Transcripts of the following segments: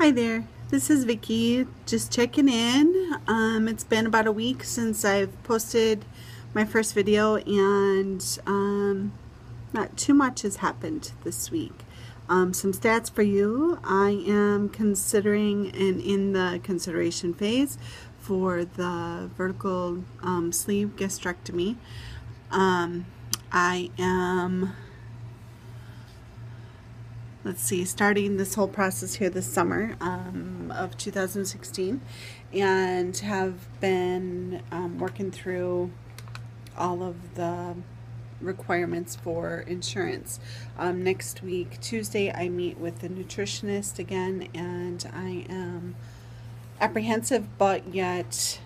Hi there, this is Vicky, just checking in. It's been about a week since I've posted my first video, and not too much has happened this week. Some stats for you. I am considering and in the consideration phase for the vertical sleeve gastrectomy. I am starting this whole process here this summer of 2016, and have been working through all of the requirements for insurance. Next week, Tuesday, I meet with the nutritionist again, and I am apprehensive but yet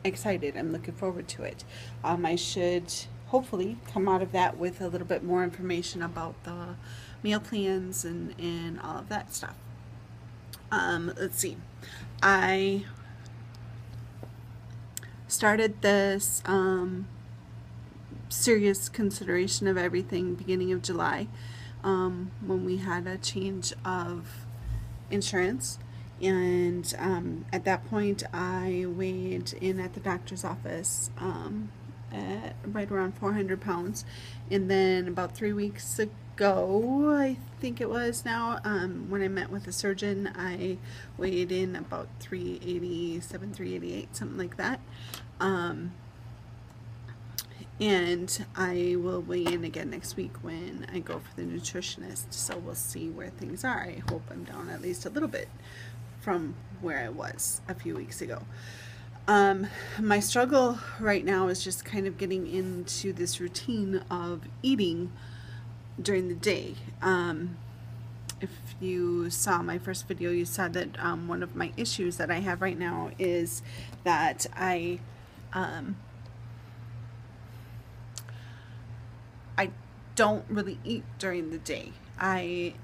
excited. I'm looking forward to it. I should hopefully come out of that with a little bit more information about the meal plans and all of that stuff. Let's see. I started this serious consideration of everything beginning of July, when we had a change of insurance. And at that point, I weighed in at the doctor's office at right around 400 pounds. And then about 3 weeks ago, I think it was now, when I met with the surgeon, I weighed in about 387, 388, something like that. And I will weigh in again next week when I go for the nutritionist. So we'll see where things are. I hope I'm down at least a little bit from where I was a few weeks ago. My struggle right now is just kind of getting into this routine of eating during the day. If you saw my first video, you saw that one of my issues that I have right now is that I don't really eat during the day. I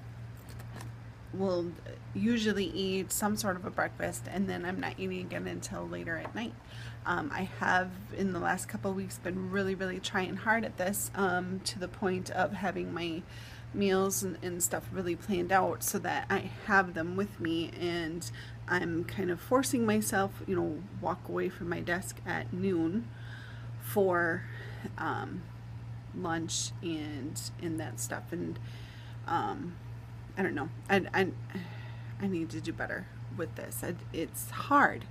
will usually eat some sort of a breakfast, and then I'm not eating again until later at night. I have in the last couple of weeks been really trying hard at this, to the point of having my meals and stuff really planned out so that I have them with me, and I'm kind of forcing myself, walk away from my desk at noon for lunch and that stuff. And I don't know, I need to do better with this. It's hard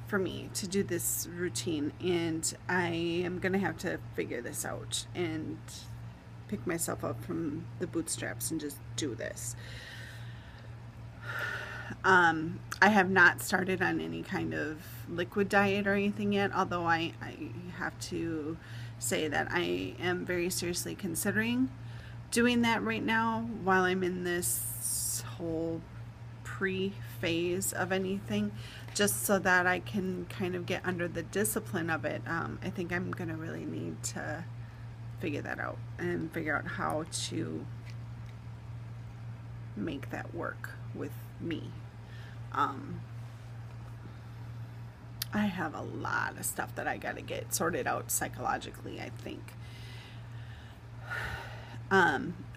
for me to do this routine, and I am gonna have to figure this out and pick myself up from the bootstraps and just do this. I have not started on any kind of liquid diet or anything yet, although I have to say that I am very seriously considering doing that right now while I'm in this whole pre-phase of anything, just so that I can kind of get under the discipline of it. I think I'm gonna really need to figure that out and figure out how to make that work with me. I have a lot of stuff that I gotta get sorted out psychologically, I think.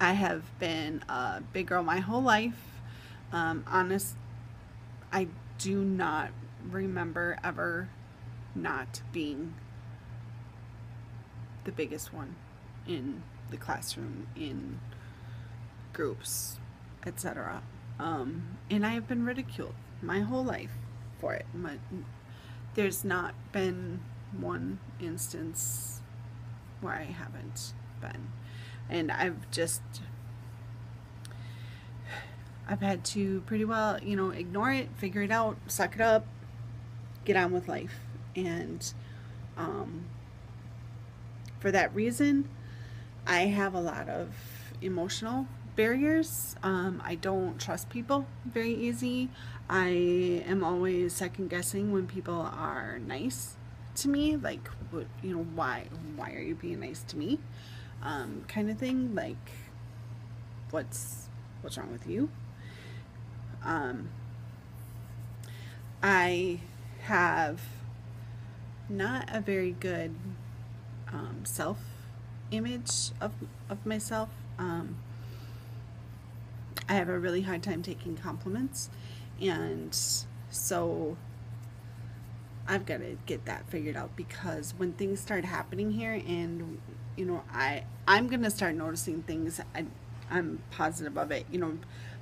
I have been a big girl my whole life. I do not remember ever not being the biggest one in the classroom, in groups, etc. And I have been ridiculed my whole life for it. There's not been one instance where I haven't been. And I've had to pretty well, ignore it, figure it out, suck it up, get on with life. And for that reason, I have a lot of emotional barriers. I don't trust people very easy. I am always second guessing when people are nice to me, like, why are you being nice to me? Kind of thing, like, what's wrong with you? I have not a very good self-image of myself. I have a really hard time taking compliments, And so I've got to get that figured out, because when things start happening here, and I'm gonna start noticing things, I'm positive of it,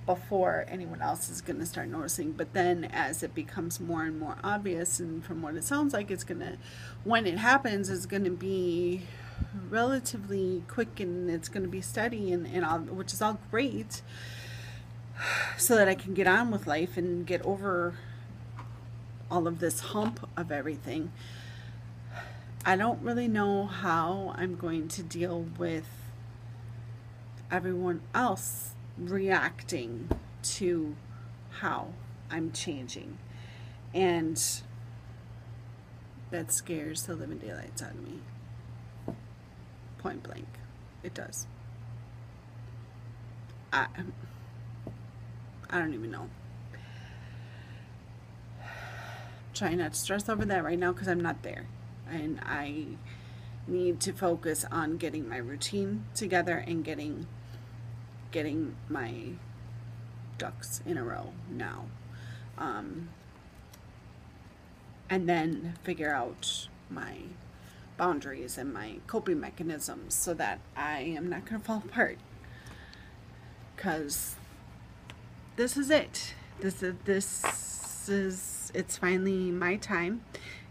before anyone else is gonna start noticing. But then as it becomes more and more obvious, and from what it sounds like, when it happens, it's gonna be relatively quick, and it's gonna be steady, and all, which is all great, so that I can get on with life and get over all of this hump of everything. I don't really know how I'm going to deal with everyone else reacting to how I'm changing. And that scares the living daylights out of me. Point blank. It does. I don't even know. Trying not to stress over that right now, because I'm not there, and I need to focus on getting my routine together and getting my ducks in a row now, and then figure out my boundaries and my coping mechanisms, so that I am not going to fall apart, because this is it. This is it's finally my time.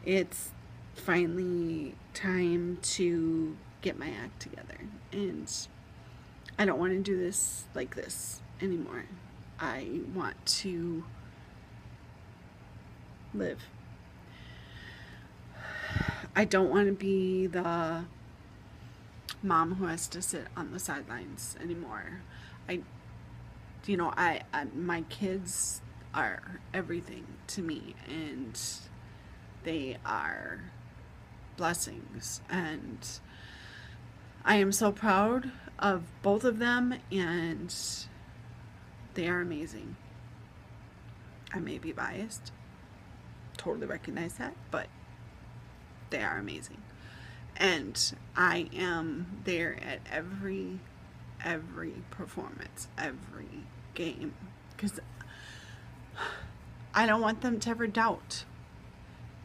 It's finally time to get my act together, and I don't want to do this like this anymore. I want to live. I don't want to be the mom who has to sit on the sidelines anymore. My kids are everything to me, and they are blessings, and I am so proud of both of them, and they are amazing. I may be biased, totally recognize that, but they are amazing, and I am there at every performance, every game, because I don't want them to ever doubt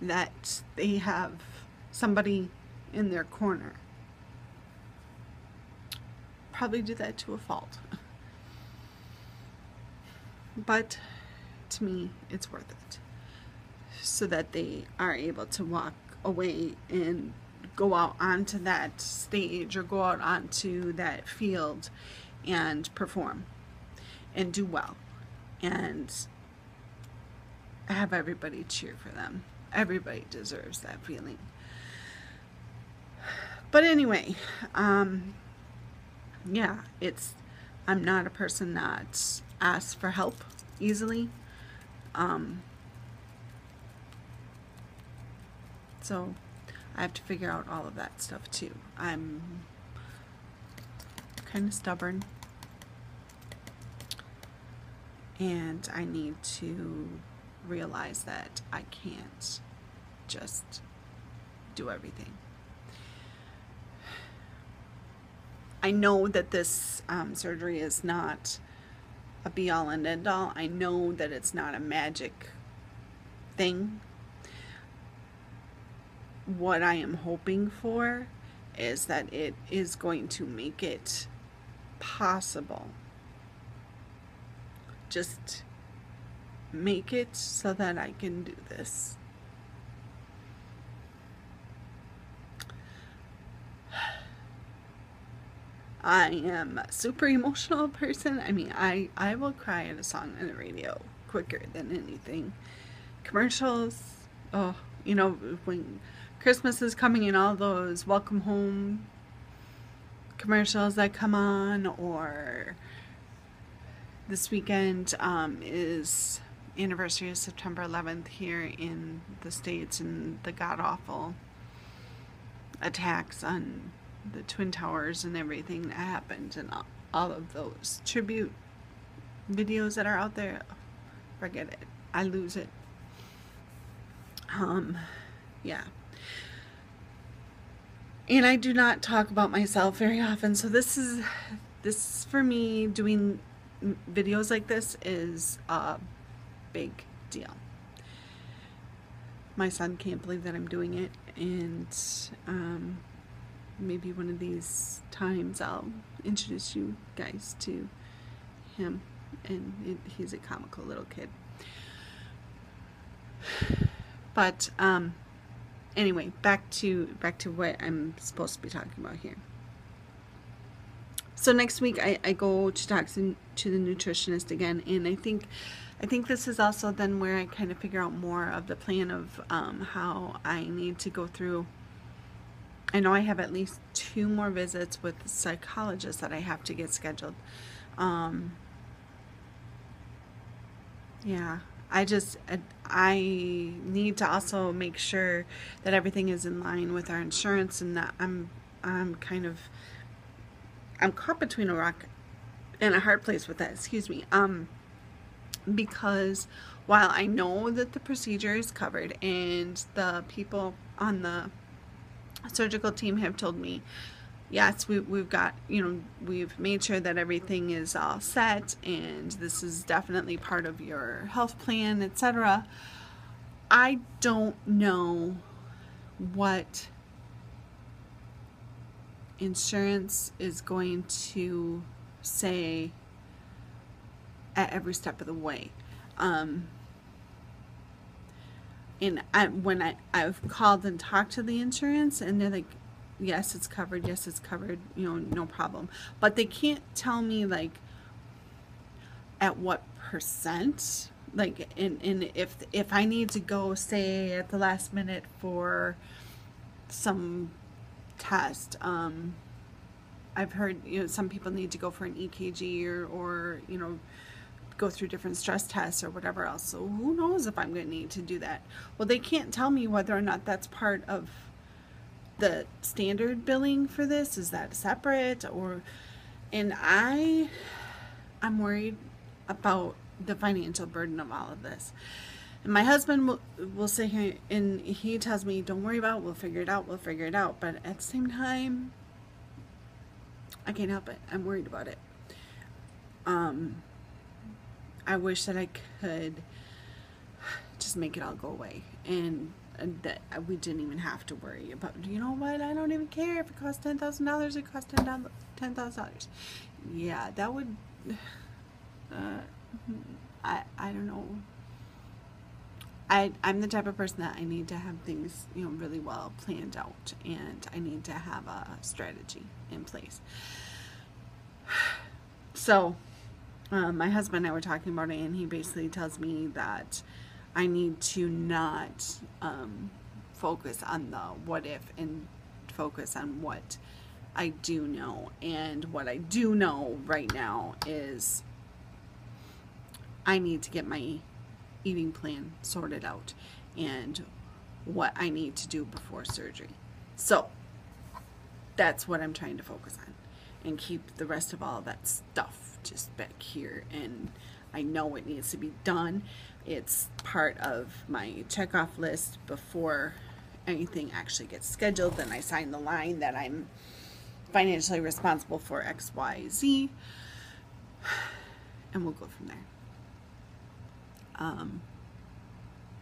that they have somebody in their corner. Probably do that to a fault. But to me, it's worth it. So that they are able to walk away and go out onto that stage, or go out onto that field and perform and do well, and have everybody cheer for them. Everybody deserves that feeling. But anyway, yeah, I'm not a person that asks for help easily. So I have to figure out all of that stuff too. I'm kind of stubborn, and I need to realize that I can't just do everything. I know that this surgery is not a be-all and end-all. I know that it's not a magic thing. What I am hoping for is that it is going to make it possible. Just make it so that I can do this. I am a super emotional person. I mean, I will cry at a song on the radio quicker than anything. Commercials, oh, when Christmas is coming and all those welcome home commercials that come on, or this weekend is anniversary of September 11th here in the States, and the god-awful attacks on the Twin Towers and everything that happened, and all of those tribute videos that are out there. Forget it. I lose it. Yeah. And I do not talk about myself very often, so this is for me, doing videos like this is big deal. My son can't believe that I'm doing it, and maybe one of these times I'll introduce you guys to him, and he's a comical little kid. But anyway, back to what I'm supposed to be talking about here. So next week I go to talk to the nutritionist again, and I think this is also then where I kind of figure out more of the plan of how I need to go through. I know I have at least 2 more visits with psychologists that I have to get scheduled. Yeah, I need to also make sure that everything is in line with our insurance, and that I'm caught between a rock and a hard place with that, because while I know that the procedure is covered and the people on the surgical team have told me, yes, we've got, we've made sure that everything is all set and this is definitely part of your health plan, etc. I don't know what insurance is going to say at every step of the way. And when I've called and talked to the insurance, and they're like, yes, it's covered, no problem. But they can't tell me like at what percent, like, and if I need to go, say, at the last minute for some test. I've heard, some people need to go for an EKG or go through different stress tests or whatever else. So who knows if I'm going to need to do that? Well, they can't tell me whether or not that's part of the standard billing for this. Is that separate? And I'm worried about the financial burden of all of this. And my husband will sit here and he tells me, don't worry about it, we'll figure it out. But at the same time, I can't help it. I'm worried about it. I wish that I could just make it all go away, and that we didn't even have to worry about, you know what, I don't even care if it costs $10,000, it costs $10,000. Yeah, that would, I don't know. I'm the type of person that I need to have things, really well planned out, and I need to have a strategy in place. So, my husband and I were talking about it, and he basically tells me that I need to not focus on the what if and focus on what I do know. And what I do know right now is I need to get my eating plan sorted out and what I need to do before surgery. So that's what I'm trying to focus on, and keep the rest of all that stuff just back here. And I know it needs to be done. It's part of my checkoff list before anything actually gets scheduled. Then I sign the line that I'm financially responsible for X, Y, Z, and we'll go from there.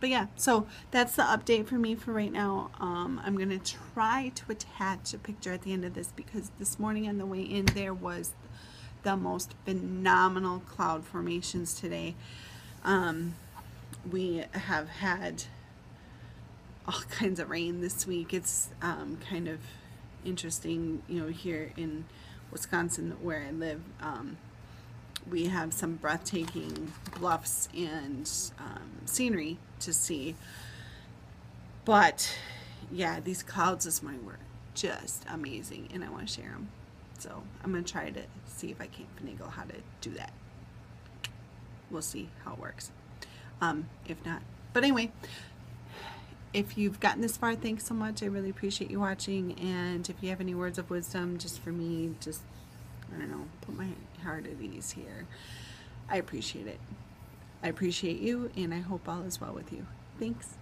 But yeah, so that's the update for me for right now. I'm going to try to attach a picture at the end of this, because this morning on the way in there was the most phenomenal cloud formations today. We have had all kinds of rain this week. It's kind of interesting, here in Wisconsin where I live. We have some breathtaking bluffs and scenery to see. But yeah, these clouds this morning were just amazing, and I want to share them. So I'm going to try to see if I can't finagle how to do that. We'll see how it works. If not. But anyway, if you've gotten this far, thanks so much. I really appreciate you watching. And if you have any words of wisdom just for me, just, I don't know, put my heart at ease here. I appreciate it. I appreciate you, and I hope all is well with you. Thanks.